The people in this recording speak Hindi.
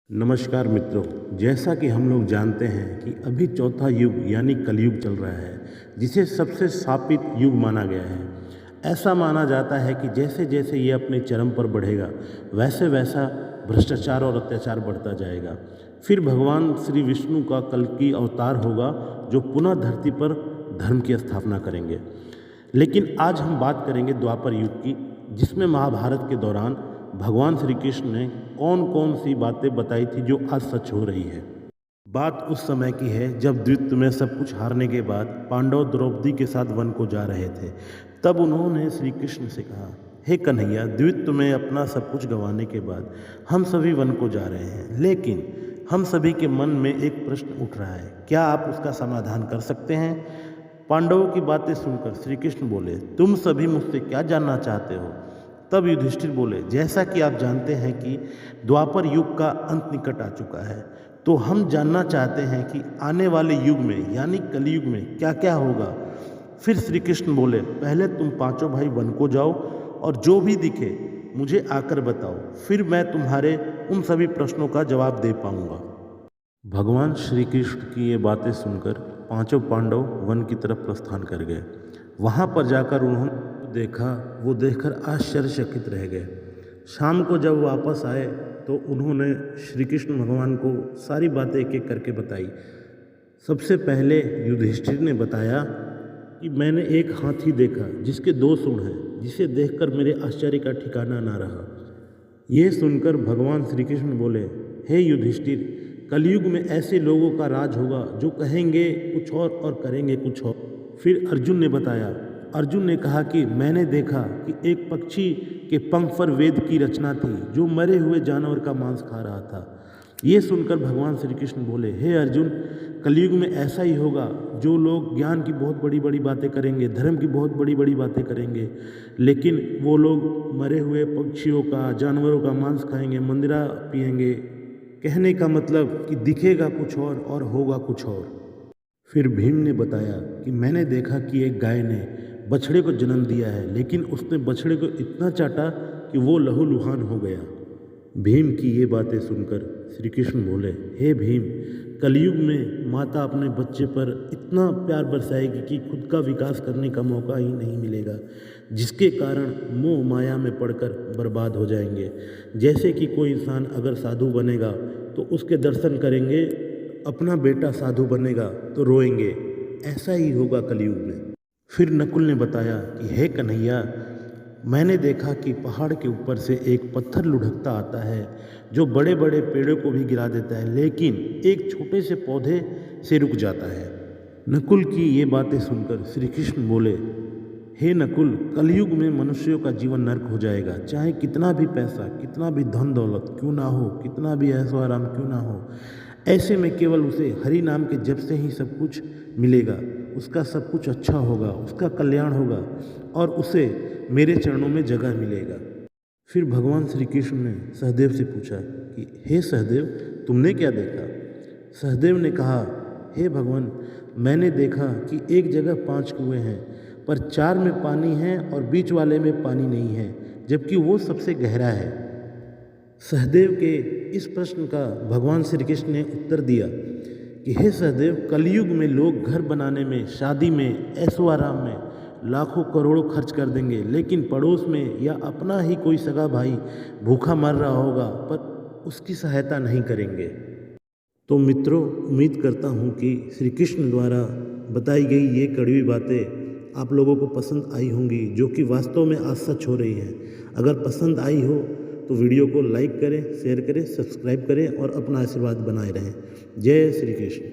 नमस्कार मित्रों। जैसा कि हम लोग जानते हैं कि अभी चौथा युग यानी कलयुग चल रहा है, जिसे सबसे शापित युग माना गया है। ऐसा माना जाता है कि जैसे जैसे ये अपने चरम पर बढ़ेगा, वैसे वैसा भ्रष्टाचार और अत्याचार बढ़ता जाएगा। फिर भगवान श्री विष्णु का कल्कि अवतार होगा, जो पुनः धरती पर धर्म की स्थापना करेंगे। लेकिन आज हम बात करेंगे द्वापर युग की, जिसमें महाभारत के दौरान भगवान श्री कृष्ण ने कौन कौन सी बातें बताई थी जो आज सच हो रही है। बात उस समय की है जब द्वित्व में सब कुछ हारने के बाद पांडव द्रौपदी के साथ वन को जा रहे थे। तब उन्होंने श्री कृष्ण से कहा, हे कन्हैया, द्वित्व में अपना सब कुछ गंवाने के बाद हम सभी वन को जा रहे हैं, लेकिन हम सभी के मन में एक प्रश्न उठ रहा है, क्या आप उसका समाधान कर सकते हैं? पांडवों की बातें सुनकर श्री कृष्ण बोले, तुम सभी मुझसे क्या जानना चाहते हो? तब युधिष्ठिर बोले, जैसा कि आप जानते हैं कि द्वापर युग का अंत निकट आ चुका है, तो हम जानना चाहते हैं कि आने वाले युग में यानी कलयुग में क्या क्या होगा। फिर श्री कृष्ण बोले, पहले तुम पांचों भाई वन को जाओ और जो भी दिखे मुझे आकर बताओ, फिर मैं तुम्हारे उन सभी प्रश्नों का जवाब दे पाऊंगा। भगवान श्री कृष्ण की ये बातें सुनकर पांचों पांडव वन की तरफ प्रस्थान कर गए। वहां पर जाकर उन्होंने देखा, वो देखकर आश्चर्यचकित रह गए। शाम को जब वापस आए तो उन्होंने श्री कृष्ण भगवान को सारी बातें एक एक करके बताई। सबसे पहले युधिष्ठिर ने बताया कि मैंने एक हाथी देखा जिसके दो सूंड हैं, जिसे देखकर मेरे आश्चर्य का ठिकाना ना रहा। ये सुनकर भगवान श्री कृष्ण बोले, हे युधिष्ठिर, कलयुग में ऐसे लोगों का राज होगा जो कहेंगे कुछ और करेंगे कुछ और। फिर अर्जुन ने बताया। अर्जुन ने कहा कि मैंने देखा कि एक पक्षी के पंख पर वेद की रचना थी, जो मरे हुए जानवर का मांस खा रहा था। ये सुनकर भगवान श्री कृष्ण बोले, हे अर्जुन, कलयुग में ऐसा ही होगा, जो लोग ज्ञान की बहुत बड़ी बड़ी बातें करेंगे, धर्म की बहुत बड़ी बड़ी बातें करेंगे, लेकिन वो लोग मरे हुए पक्षियों का, जानवरों का मांस खाएंगे, मंदिरा पिएंगे। कहने का मतलब कि दिखेगा कुछ और होगा कुछ और। फिर भीम ने बताया कि मैंने देखा कि एक गाय ने बछड़े को जन्म दिया है, लेकिन उसने बछड़े को इतना चाटा कि वो लहूलुहान हो गया। भीम की ये बातें सुनकर श्री कृष्ण बोले, हे भीम, कलयुग में माता अपने बच्चे पर इतना प्यार बरसाएगी कि खुद का विकास करने का मौका ही नहीं मिलेगा, जिसके कारण मोह माया में पड़कर बर्बाद हो जाएंगे। जैसे कि कोई इंसान अगर साधु बनेगा तो उसके दर्शन करेंगे, अपना बेटा साधु बनेगा तो रोएंगे। ऐसा ही होगा कलयुग में। फिर नकुल ने बताया कि हे कन्हैया, मैंने देखा कि पहाड़ के ऊपर से एक पत्थर लुढ़कता आता है, जो बड़े बड़े पेड़ों को भी गिरा देता है, लेकिन एक छोटे से पौधे से रुक जाता है। नकुल की ये बातें सुनकर श्री कृष्ण बोले, हे नकुल, कलयुग में मनुष्यों का जीवन नर्क हो जाएगा। चाहे कितना भी पैसा, कितना भी धन दौलत क्यों ना हो, कितना भी ऐशो आराम क्यों ना हो, ऐसे में केवल उसे हरि नाम के जप से ही सब कुछ मिलेगा। उसका सब कुछ अच्छा होगा, उसका कल्याण होगा और उसे मेरे चरणों में जगह मिलेगा। फिर भगवान श्री कृष्ण ने सहदेव से पूछा कि हे सहदेव, तुमने क्या देखा? सहदेव ने कहा, हे भगवान, मैंने देखा कि एक जगह 5 कुएं हैं, पर 4 में पानी है और बीच वाले में पानी नहीं है, जबकि वो सबसे गहरा है। सहदेव के इस प्रश्न का भगवान श्री कृष्ण ने उत्तर दिया कि हे सहदेव, कलयुग में लोग घर बनाने में, शादी में, ऐशो आराम में लाखों करोड़ों खर्च कर देंगे, लेकिन पड़ोस में या अपना ही कोई सगा भाई भूखा मर रहा होगा पर उसकी सहायता नहीं करेंगे। तो मित्रों, उम्मीद करता हूँ कि श्री कृष्ण द्वारा बताई गई ये कड़वी बातें आप लोगों को पसंद आई होंगी, जो कि वास्तव में आज सच हो रही हैं। अगर पसंद आई हो तो वीडियो को लाइक करें, शेयर करें, सब्सक्राइब करें और अपना आशीर्वाद बनाए रहें। जय श्री कृष्ण।